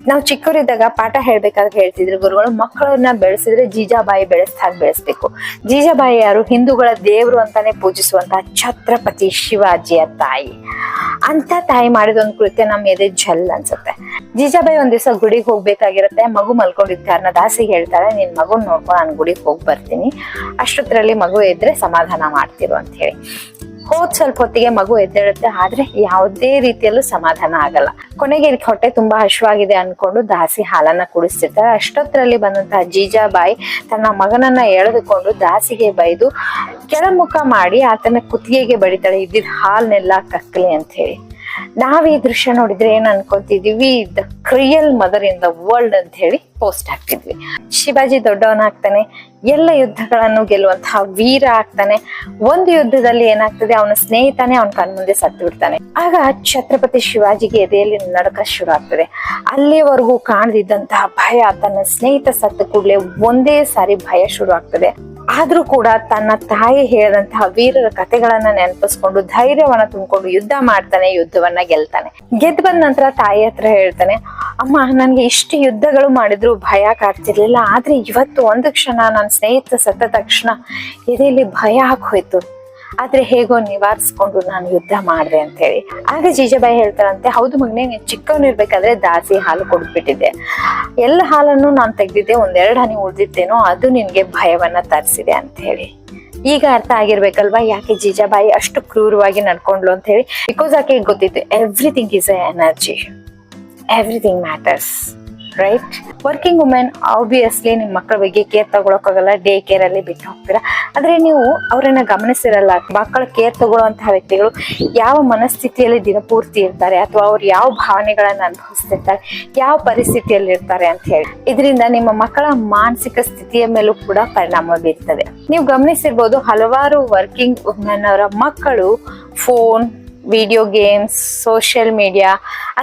ನಾವು ಚಿಕ್ಕವರಿದ್ದಾಗ ಪಾಠ ಹೇಳ್ಬೇಕಾದ್ರೆ ಹೇಳ್ತಿದ್ರು ಗುರುಗಳು, ಮಕ್ಕಳನ್ನ ಬೆಳೆಸಿದ್ರೆ ಜೀಜಾಬಾಯಿ ಬೆಳೆಸ್ದಾಗ ಬೆಳೆಸ್ಬೇಕು. ಜೀಜಾಬಾಯಿ ಯಾರು? ಹಿಂದೂಗಳ ದೇವರು ಅಂತಾನೆ ಪೂಜಿಸುವಂತಹ ಛತ್ರಪತಿ ಶಿವಾಜಿಯ ತಾಯಿ. ಅಂತ ತಾಯಿ ಮಾಡಿದ ಒಂದು ಕೃತ್ಯ ನಮ್ಮ ಎದೆ ಜಲ್ ಅನ್ಸುತ್ತೆ. ಜೀಜಾಬಾಯಿ ಒಂದ್ ದಿವಸ ಗುಡಿಗೆ ಹೋಗ್ಬೇಕಾಗಿರುತ್ತೆ. ಮಗು ಮಲ್ಕೊಂಡಿದ್ ಕಾರಣ ದಾಸಿಗೆ ಹೇಳ್ತಾಳೆ, ನಿನ್ ಮಗುನ್ ನೋಡ್ಕೊಂಡು ನಾನು ಗುಡಿಗೆ ಹೋಗಿ ಬರ್ತೀನಿ, ಅಷ್ಟೊತ್ತರಲ್ಲಿ ಮಗು ಎದ್ರೆ ಸಮಾಧಾನ ಮಾಡ್ತಿರು ಅಂತ ಹೇಳಿ. ಹೋದ್ ಸ್ವಲ್ಪ ಹೊತ್ತಿಗೆ ಮಗು ಎದ್ದೇಳುತ್ತೆ, ಆದ್ರೆ ಯಾವುದೇ ರೀತಿಯಲ್ಲೂ ಸಮಾಧಾನ ಆಗಲ್ಲ. ಕೊನೆಗೆ ಹೊಟ್ಟೆ ತುಂಬಾ ಹಶ್ವಾಗಿದೆ ಅನ್ಕೊಂಡು ದಾಸಿ ಹಾಲನ್ನ ಕುಡಿಸ್ತಿರ್ತಾಳೆ. ಅಷ್ಟೊತ್ತರಲ್ಲಿ ಬಂದಂತಹ ಜೀಜಾಬಾಯಿ ತನ್ನ ಮಗನನ್ನ ಎಳೆದುಕೊಂಡು ದಾಸಿಗೆ ಬೈದು ಕೆಳಮುಖ ಮಾಡಿ ಆತನ ಕುತ್ತಿಗೆಗೆ ಬಡಿತಾಳೆ, ಇದ್ದಿದ್ ಹಾಲ್ನೆಲ್ಲ ಕಕ್ಕಲಿ ಅಂತ ಹೇಳಿ. ನಾವ್ ಈ ದೃಶ್ಯ ನೋಡಿದ್ರೆ ಏನ್ ಅನ್ಕೊಂತಿದೀವಿ? The cruel mother in the world ಅಂತ ಹೇಳಿ ಪೋಸ್ಟ್ ಹಾಕ್ತಿದ್ವಿ. ಶಿವಾಜಿ ದೊಡ್ಡವನಾಗ್ತಾನೆ, ಎಲ್ಲ ಯುದ್ಧಗಳನ್ನು ಗೆಲ್ಲುವಂತಹ ವೀರ ಆಗ್ತಾನೆ. ಒಂದು ಯುದ್ಧದಲ್ಲಿ ಏನಾಗ್ತದೆ, ಅವನ ಸ್ನೇಹಿತನೇ ಅವನ ಕಣ್ಮುಂದೆ ಸತ್ತು ಬಿಡ್ತಾನೆ. ಆಗ ಛತ್ರಪತಿ ಶಿವಾಜಿಗೆ ಎದೆಯಲ್ಲಿ ನಡುಕ ಶುರು ಆಗ್ತದೆ. ಅಲ್ಲಿವರೆಗೂ ಕಾಣದಿದ್ದಂತಹ ಭಯ, ತನ್ನ ಸ್ನೇಹಿತ ಸತ್ತ ಕೂಡಲೇ ಒಂದೇ ಸಾರಿ ಭಯ ಶುರು ಆಗ್ತದೆ. ಆದ್ರೂ ಕೂಡ ತನ್ನ ತಾಯಿ ಹೇಳಿದಂತಹ ವೀರರ ಕಥೆಗಳನ್ನ ನೆನಪಿಸ್ಕೊಂಡು ಧೈರ್ಯವನ್ನ ತುಂಬಿಕೊಂಡು ಯುದ್ಧ ಮಾಡ್ತಾನೆ, ಯುದ್ಧವನ್ನ ಗೆಲ್ತಾನೆ. ಗೆದ್ದು ಬಂದ ನಂತರ ತಾಯಿ ಹತ್ರ ಹೇಳ್ತಾನೆ, ಅಮ್ಮ ನನ್ಗೆ ಇಷ್ಟು ಯುದ್ಧಗಳು ಮಾಡಿದ್ರು ಭಯ ಕಾಡ್ತಿರ್ಲಿಲ್ಲ, ಆದ್ರೆ ಇವತ್ತು ಒಂದು ಕ್ಷಣ ನನ್ನ ಸ್ನೇಹಿತ ಸತ್ತ ತಕ್ಷಣ ಎದೆಯಲ್ಲಿ ಭಯ ಆಗೋಯ್ತು, ಆದ್ರೆ ಹೇಗೋ ನಿವಾರಿಸ್ಕೊಂಡು ನಾನು ಯುದ್ಧ ಮಾಡ್ದೆ ಅಂತ ಹೇಳಿ. ಆಗ ಜೀಜಾಬಾಯಿ ಹೇಳ್ತಾರಂತೆ, ಹೌದು ಮಗನೇ, ನೀನ್ ಚಿಕ್ಕವನಿರ್ಬೇಕಾದ್ರೆ ದಾಸಿ ಹಾಲು ಕೊಡ್ಬಿಟ್ಟಿದ್ದೆ, ಎಲ್ಲ ಹಾಲನ್ನು ನಾನು ತೆಗ್ದಿದ್ದೆ, ಒಂದೆರಡು ಹನಿ ಉಳ್ದಿತ್ತೇನೋ, ಅದು ನಿನ್ಗೆ ಭಯವನ್ನ ತರಿಸಿದೆ ಅಂತ ಹೇಳಿ. ಈಗ ಅರ್ಥ ಆಗಿರ್ಬೇಕಲ್ವಾ ಯಾಕೆ ಜೀಜಾಬಾಯಿ ಅಷ್ಟು ಕ್ರೂರವಾಗಿ ನಡ್ಕೊಂಡ್ಲು ಅಂತ ಹೇಳಿ. ಬಿಕಾಸ್ ಆಕೆ ಗೊತ್ತಿತ್ತು, everything is A energy, everything matters, right? Working women obviously ನಿಮ್ ಮಕ್ಕಳ ಬಗ್ಗೆ ಕೇರ್ ತಗೊಳಕ್ಕಾಗಲ್ಲ, ಡೇ ಕೇರ್ ಅಲ್ಲಿ ಬಿಟ್ಟು ಹೋಗ್ತೀರಾ. ಆದ್ರೆ ನೀವು ಅವ್ರನ್ನ ಗಮನಿಸಿರಲ್ಲ. ಮಕ್ಕಳ ಕೇರ್ ತಗೊಳ್ಳುವಂತಹ ವ್ಯಕ್ತಿಗಳು ಯಾವ ಮನಸ್ಥಿತಿಯಲ್ಲಿ ದಿನಪೂರ್ತಿ ಇರ್ತಾರೆ, ಅಥವಾ ಅವ್ರು ಯಾವ ಭಾವನೆಗಳನ್ನ ಅನುಭವಿಸ್ತಿರ್ತಾರೆ, ಯಾವ ಪರಿಸ್ಥಿತಿಯಲ್ಲಿ ಇರ್ತಾರೆ ಅಂತ ಹೇಳಿ. ಇದರಿಂದ ನಿಮ್ಮ ಮಕ್ಕಳ ಮಾನಸಿಕ ಸ್ಥಿತಿಯ ಮೇಲೂ ಕೂಡ ಪರಿಣಾಮ ಬೀರ್ತದೆ. ನೀವು ಗಮನಿಸಿರ್ಬೋದು, ಹಲವಾರು ವರ್ಕಿಂಗ್ ವುಮೆನ್ ಅವರ ಮಕ್ಕಳು phone, video games, social media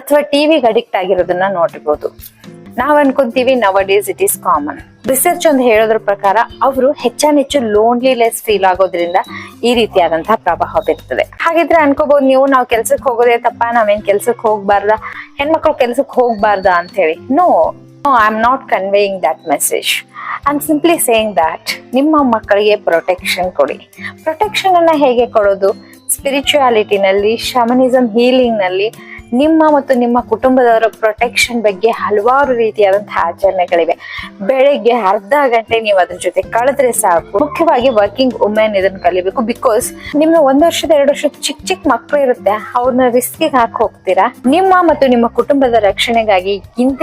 ಅಥವಾ ಟಿವಿಗೆ ಅಡಿಕ್ಟ್ ಆಗಿರೋದನ್ನ ನೋಡಿರ್ಬೋದು. ನಾವ್ ಅನ್ಕೊಂತೀವಿ ನವ days it is common. Research ಒಂದು ಹೇಳೋದ್ರ ಪ್ರಕಾರ ಅವರು ಹೆಚ್ಚಾನೆಚ್ಚು ಲೋನ್ಲಿನೆಸ್ ಫೀಲ್ ಆಗೋದ್ರಿಂದ ಈ ರೀತಿಯಾದಂತಹ ಪ್ರಭಾವ ಬೀರ್ತದೆ. ಹಾಗಿದ್ರೆ ಅನ್ಕೋಬಹುದು ನೀವು, ನಾವು ಕೆಲ್ಸಕ್ಕೆ ಹೋಗೋದೇ ತಪ್ಪ, ನಾವೇನ್ ಕೆಲ್ಸಕ್ಕೆ ಹೋಗ್ಬಾರ್ದ, ಹೆಣ್ಮಕ್ಳು ಕೆಲ್ಸಕ್ಕೆ ಹೋಗ್ಬಾರ್ದ ಅಂತ ಹೇಳಿ. No, I am not conveying that message. I am simply saying that ನಿಮ್ಮ ಮಕ್ಕಳಿಗೆ ಪ್ರೊಟೆಕ್ಷನ್ ಕೊಡಿ. ಪ್ರೊಟೆಕ್ಷನ್ ಅನ್ನ ಹೇಗೆ ಕೊಡೋದು? ಸ್ಪಿರಿಚುಯಾಲಿಟಿನಲ್ಲಿ, ಶಮನಿಸಮ್, ಹೀಲಿಂಗ್ ನಲ್ಲಿ ನಿಮ್ಮ ಮತ್ತು ನಿಮ್ಮ ಕುಟುಂಬದವರ ಪ್ರೊಟೆಕ್ಷನ್ ಬಗ್ಗೆ ಹಲವಾರು ರೀತಿಯಾದಂತಹ ಆಚರಣೆಗಳಿವೆ. ಬೆಳಗ್ಗೆ ಅರ್ಧ ಗಂಟೆ ನೀವು ಅದ್ರ ಜೊತೆ ಕಳೆದ್ರೆ ಸಾಕು. ಮುಖ್ಯವಾಗಿ ವರ್ಕಿಂಗ್ ವುಮೆನ್ ಇದನ್ನ ಕಲಿಬೇಕು. ಬಿಕಾಸ್ ನಿಮ್ಮ 1 ವರ್ಷದ 2 ವರ್ಷದ ಚಿಕ್ಕ ಮಕ್ಕಳು ಇರುತ್ತೆ, ಅವ್ರನ್ನ ರಿಸ್ಕಿಗೆ ಹಾಕಿ ಹೋಗ್ತೀರಾ. ನಿಮ್ಮ ಮತ್ತು ನಿಮ್ಮ ಕುಟುಂಬದ ರಕ್ಷಣೆಗಾಗಿ ಇಂಥ